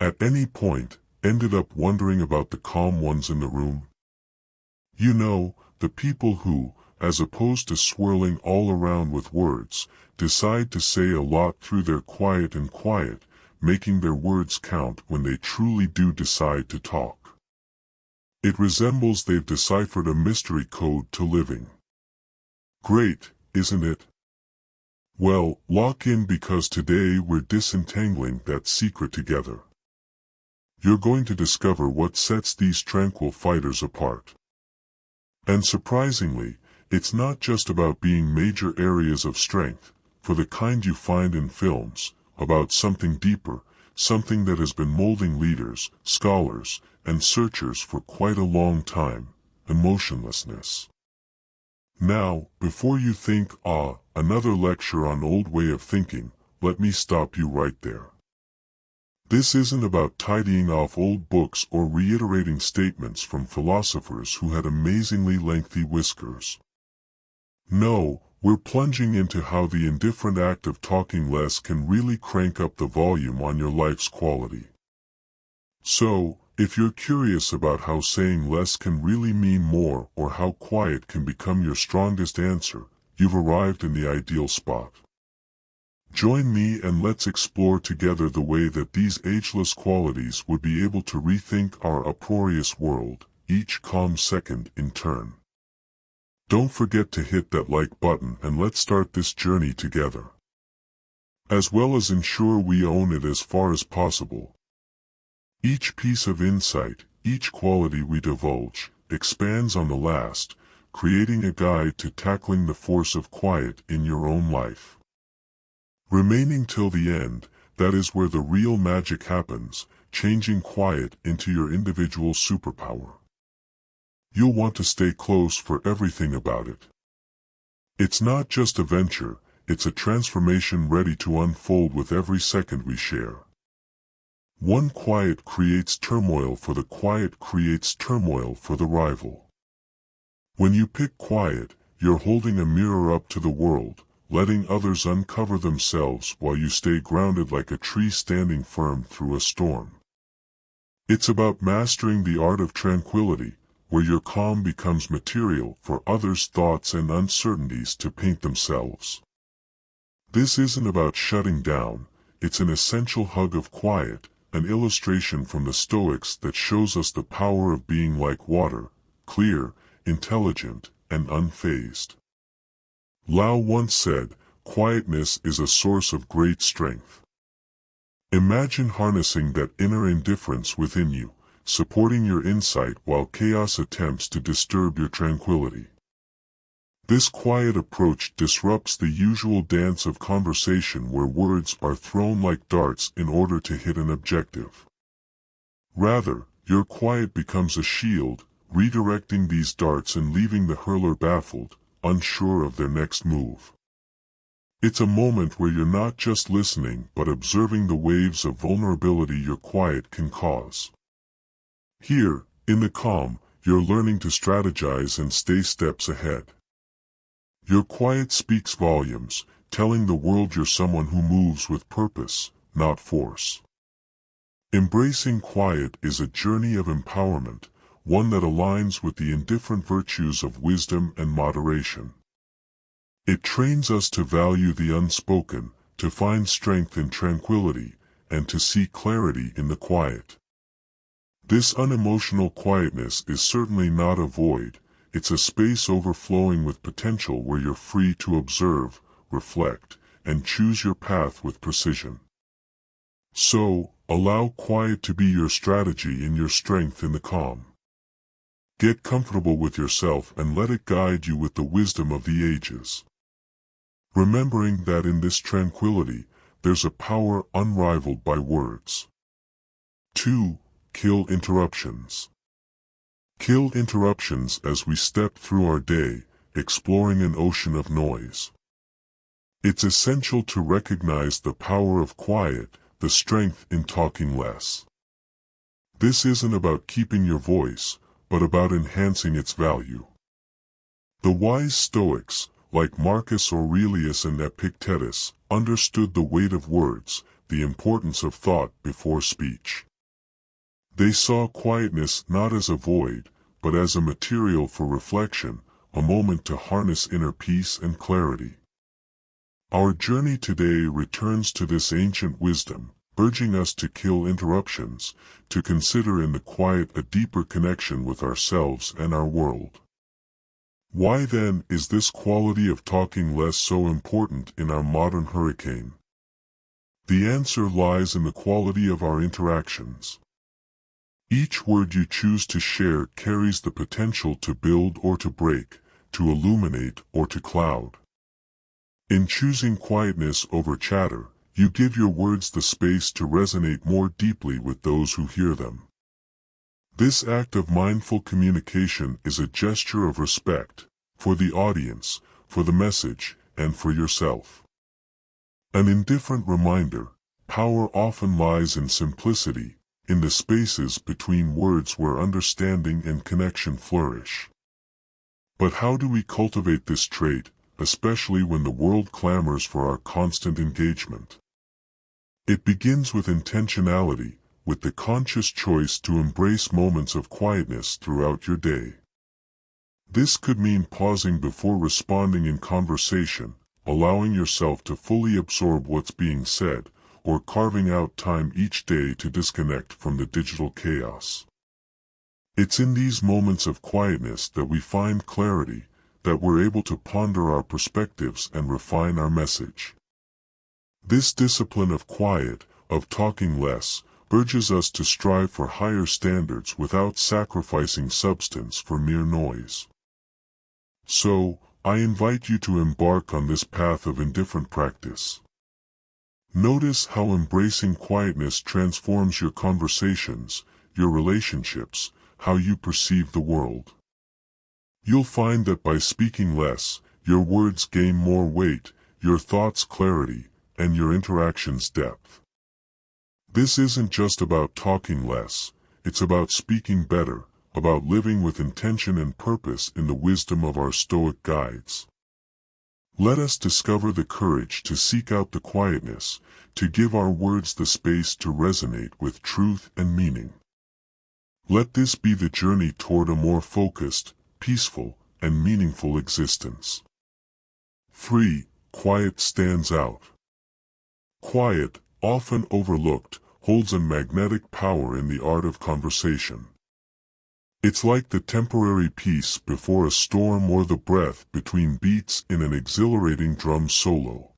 at any point, ended up wondering about the calm ones in the room? You know, the people who, as opposed to swirling all around with words, decide to say a lot through their quiet, making their words count when they truly do decide to talk. It resembles they've deciphered a mystery code to living. Great, isn't it? Well, lock in because today we're disentangling that secret together. You're going to discover what sets these tranquil fighters apart. And surprisingly, it's not just about being major areas of strength, for the kind you find in films, about something deeper, something that has been molding leaders, scholars, and searchers for quite a long time: emotionlessness. Now, before you think, another lecture on old way of thinking, let me stop you right there. This isn't about tidying off old books or reiterating statements from philosophers who had amazingly lengthy whiskers. No, we're plunging into how the indifferent act of talking less can really crank up the volume on your life's quality. So, if you're curious about how saying less can really mean more or how quiet can become your strongest answer, you've arrived in the ideal spot. Join me and let's explore together the way that these ageless qualities would be able to rethink our uproarious world, each calm second in turn. Don't forget to hit that like button and let's start this journey together. As well as ensure we own it as far as possible. Each piece of insight, each quality we divulge, expands on the last, creating a guide to tackling the force of quiet in your own life. Remaining till the end, that is where the real magic happens, changing quiet into your individual superpower. You'll want to stay close for everything about it. It's not just a venture, it's a transformation ready to unfold with every second we share. One quiet creates turmoil, for the quiet creates turmoil for the rival. When you pick quiet, you're holding a mirror up to the world, letting others uncover themselves while you stay grounded like a tree standing firm through a storm. It's about mastering the art of tranquility, where your calm becomes material for others' thoughts and uncertainties to paint themselves. This isn't about shutting down, it's an essential hug of quiet, an illustration from the Stoics that shows us the power of being like water, clear, intelligent, and unfazed. Lao once said, "Quietness is a source of great strength." Imagine harnessing that inner indifference within you, supporting your insight while chaos attempts to disturb your tranquility. This quiet approach disrupts the usual dance of conversation where words are thrown like darts in order to hit an objective. Rather, your quiet becomes a shield, redirecting these darts and leaving the hurler baffled, unsure of their next move. It's a moment where you're not just listening but observing the waves of vulnerability your quiet can cause. Here, in the calm, you're learning to strategize and stay steps ahead. Your quiet speaks volumes, telling the world you're someone who moves with purpose, not force. Embracing quiet is a journey of empowerment, one that aligns with the indifferent virtues of wisdom and moderation. It trains us to value the unspoken, to find strength in tranquility, and to see clarity in the quiet. This unemotional quietness is certainly not a void. It's a space overflowing with potential where you're free to observe, reflect, and choose your path with precision. So, allow quiet to be your strategy and your strength in the calm. Get comfortable with yourself and let it guide you with the wisdom of the ages. Remembering that in this tranquility, there's a power unrivaled by words. 2. Kill interruptions. Kill interruptions as we step through our day, exploring an ocean of noise. It's essential to recognize the power of quiet, the strength in talking less. This isn't about keeping your voice, but about enhancing its value. The wise Stoics, like Marcus Aurelius and Epictetus, understood the weight of words, the importance of thought before speech. They saw quietness not as a void, but as a material for reflection, a moment to harness inner peace and clarity. Our journey today returns to this ancient wisdom, urging us to kill interruptions, to consider in the quiet a deeper connection with ourselves and our world. Why then is this quality of talking less so important in our modern hurricane? The answer lies in the quality of our interactions. Each word you choose to share carries the potential to build or to break, to illuminate or to cloud. In choosing quietness over chatter, you give your words the space to resonate more deeply with those who hear them. This act of mindful communication is a gesture of respect, for the audience, for the message, and for yourself. An indifferent reminder, power often lies in simplicity, in the spaces between words where understanding and connection flourish. But how do we cultivate this trait, especially when the world clamors for our constant engagement? It begins with intentionality, with the conscious choice to embrace moments of quietness throughout your day. This could mean pausing before responding in conversation, allowing yourself to fully absorb what's being said, or carving out time each day to disconnect from the digital chaos. It's in these moments of quietness that we find clarity, that we're able to ponder our perspectives and refine our message. This discipline of quiet, of talking less, urges us to strive for higher standards without sacrificing substance for mere noise. So, I invite you to embark on this path of indifferent practice. Notice how embracing quietness transforms your conversations, your relationships, how you perceive the world. You'll find that by speaking less, your words gain more weight, your thoughts clarity, and your interactions depth. This isn't just about talking less, it's about speaking better, about living with intention and purpose in the wisdom of our Stoic guides. Let us discover the courage to seek out the quietness, to give our words the space to resonate with truth and meaning. Let this be the journey toward a more focused, peaceful, and meaningful existence. 3. Quiet stands out. Quiet, often overlooked, holds a magnetic power in the art of conversation. It's like the temporary peace before a storm or the breath between beats in an exhilarating drum solo.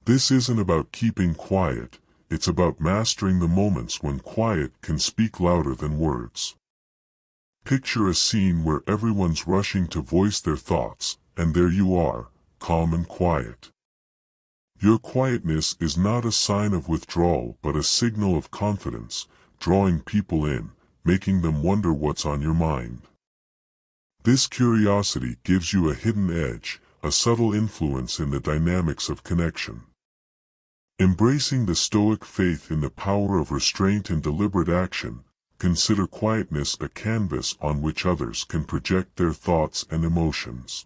This isn't about keeping quiet, it's about mastering the moments when quiet can speak louder than words. Picture a scene where everyone's rushing to voice their thoughts, and there you are, calm and quiet. Your quietness is not a sign of withdrawal but a signal of confidence, drawing people in, making them wonder what's on your mind. This curiosity gives you a hidden edge, a subtle influence in the dynamics of connection. Embracing the Stoic faith in the power of restraint and deliberate action, consider quietness a canvas on which others can project their thoughts and emotions.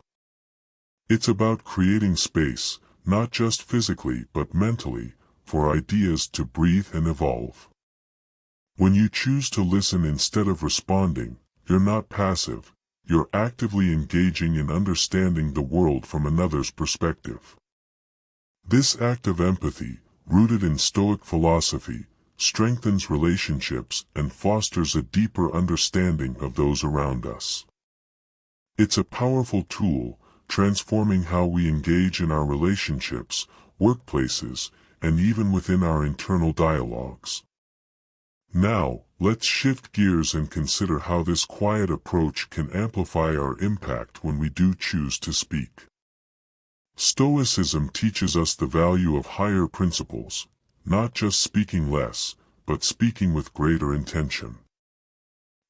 It's about creating space, not just physically but mentally, for ideas to breathe and evolve. When you choose to listen instead of responding, you're not passive, you're actively engaging in understanding the world from another's perspective. This act of empathy, rooted in Stoic philosophy, strengthens relationships and fosters a deeper understanding of those around us. It's a powerful tool, transforming how we engage in our relationships, workplaces, and even within our internal dialogues. Now, let's shift gears and consider how this quiet approach can amplify our impact when we do choose to speak. Stoicism teaches us the value of higher principles, not just speaking less, but speaking with greater intention.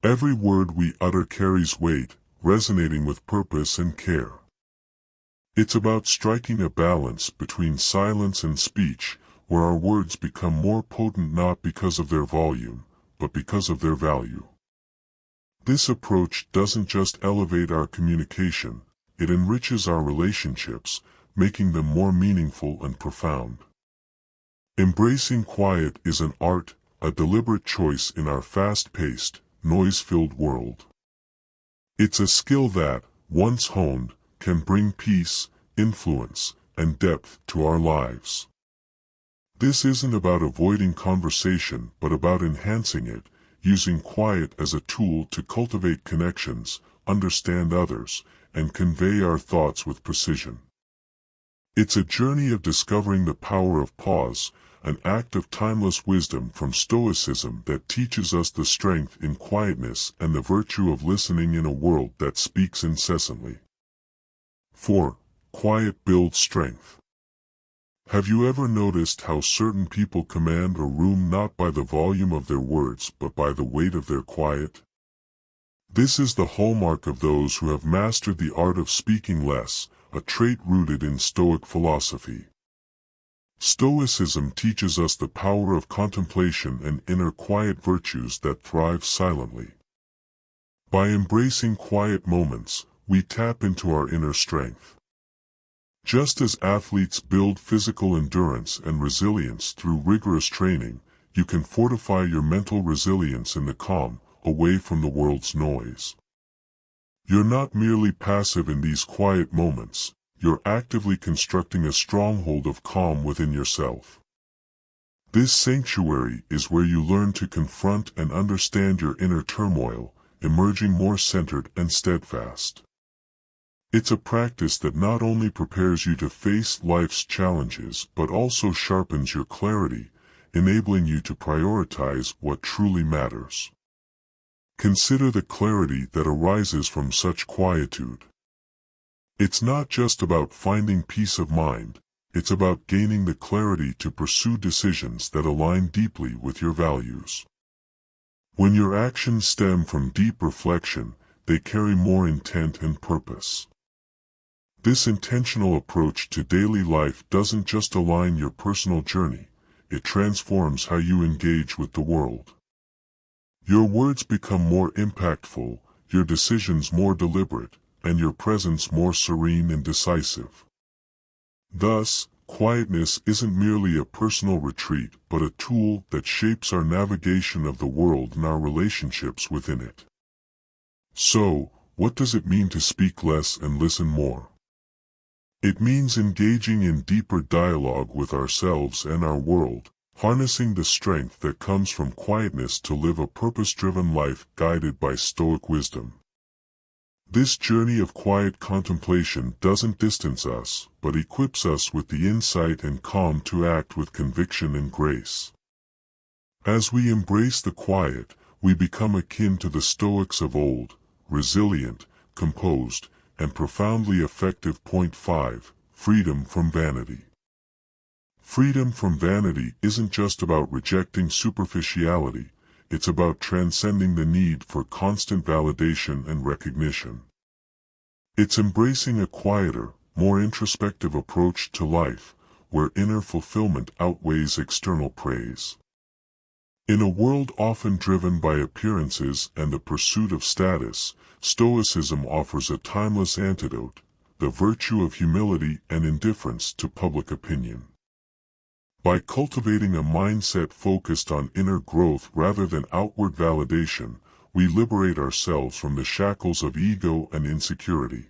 Every word we utter carries weight, resonating with purpose and care. It's about striking a balance between silence and speech, where our words become more potent not because of their volume, but because of their value. This approach doesn't just elevate our communication, it enriches our relationships, making them more meaningful and profound. Embracing quiet is an art, a deliberate choice in our fast-paced, noise-filled world. It's a skill that, once honed, can bring peace, influence, and depth to our lives. This isn't about avoiding conversation but about enhancing it, using quiet as a tool to cultivate connections, understand others, and convey our thoughts with precision. It's a journey of discovering the power of pause, an act of timeless wisdom from Stoicism that teaches us the strength in quietness and the virtue of listening in a world that speaks incessantly. 4. Quiet builds strength. Have you ever noticed how certain people command a room not by the volume of their words but by the weight of their quiet? This is the hallmark of those who have mastered the art of speaking less, a trait rooted in Stoic philosophy. Stoicism teaches us the power of contemplation and inner quiet virtues that thrive silently. By embracing quiet moments, we tap into our inner strength. Just as athletes build physical endurance and resilience through rigorous training, you can fortify your mental resilience in the calm, away from the world's noise. You're not merely passive in these quiet moments, you're actively constructing a stronghold of calm within yourself. This sanctuary is where you learn to confront and understand your inner turmoil, emerging more centered and steadfast. It's a practice that not only prepares you to face life's challenges but also sharpens your clarity, enabling you to prioritize what truly matters. Consider the clarity that arises from such quietude. It's not just about finding peace of mind, it's about gaining the clarity to pursue decisions that align deeply with your values. When your actions stem from deep reflection, they carry more intent and purpose. This intentional approach to daily life doesn't just align your personal journey, it transforms how you engage with the world. Your words become more impactful, your decisions more deliberate, and your presence more serene and decisive. Thus, quietness isn't merely a personal retreat but a tool that shapes our navigation of the world and our relationships within it. So, what does it mean to speak less and listen more? It means engaging in deeper dialogue with ourselves and our world, harnessing the strength that comes from quietness to live a purpose-driven life guided by Stoic wisdom. This journey of quiet contemplation doesn't distance us, but equips us with the insight and calm to act with conviction and grace. As we embrace the quiet, we become akin to the Stoics of old, resilient, composed, and profoundly effective. 5. Freedom from vanity. Freedom from vanity isn't just about rejecting superficiality, it's about transcending the need for constant validation and recognition. It's embracing a quieter, more introspective approach to life, where inner fulfillment outweighs external praise. In a world often driven by appearances and the pursuit of status, Stoicism offers a timeless antidote, the virtue of humility and indifference to public opinion. By cultivating a mindset focused on inner growth rather than outward validation, we liberate ourselves from the shackles of ego and insecurity.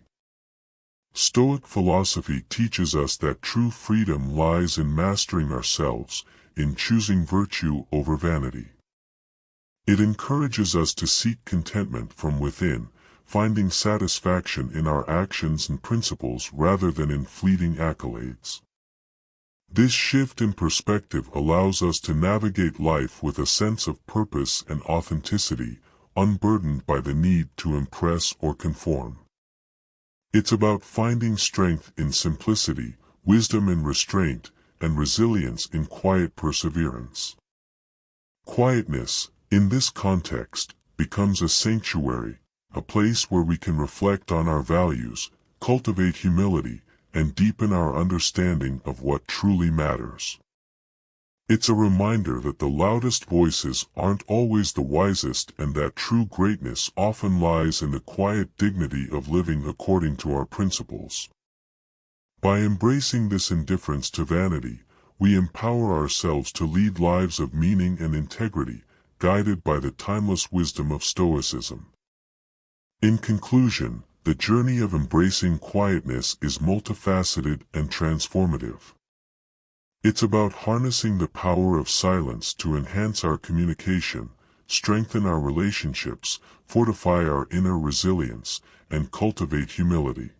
Stoic philosophy teaches us that true freedom lies in mastering ourselves, in choosing virtue over vanity. It encourages us to seek contentment from within, finding satisfaction in our actions and principles rather than in fleeting accolades. This shift in perspective allows us to navigate life with a sense of purpose and authenticity, unburdened by the need to impress or conform. It's about finding strength in simplicity, wisdom in restraint, and resilience in quiet perseverance. Quietness, in this context, becomes a sanctuary, a place where we can reflect on our values, cultivate humility, and deepen our understanding of what truly matters. It's a reminder that the loudest voices aren't always the wisest and that true greatness often lies in the quiet dignity of living according to our principles. By embracing this indifference to vanity, we empower ourselves to lead lives of meaning and integrity, guided by the timeless wisdom of Stoicism. In conclusion, the journey of embracing quietness is multifaceted and transformative. It's about harnessing the power of silence to enhance our communication, strengthen our relationships, fortify our inner resilience, and cultivate humility.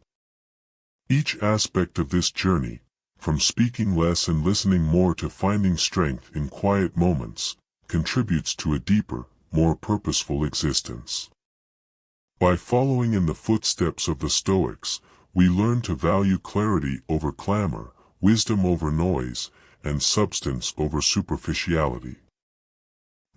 Each aspect of this journey, from speaking less and listening more to finding strength in quiet moments, contributes to a deeper, more purposeful existence. By following in the footsteps of the Stoics, we learn to value clarity over clamor, wisdom over noise, and substance over superficiality.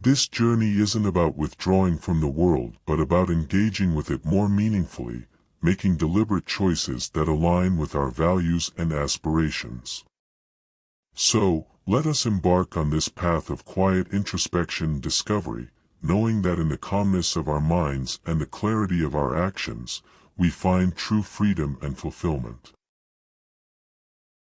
This journey isn't about withdrawing from the world but about engaging with it more meaningfully, making deliberate choices that align with our values and aspirations. So, let us embark on this path of quiet introspection and discovery, knowing that in the calmness of our minds and the clarity of our actions, we find true freedom and fulfillment.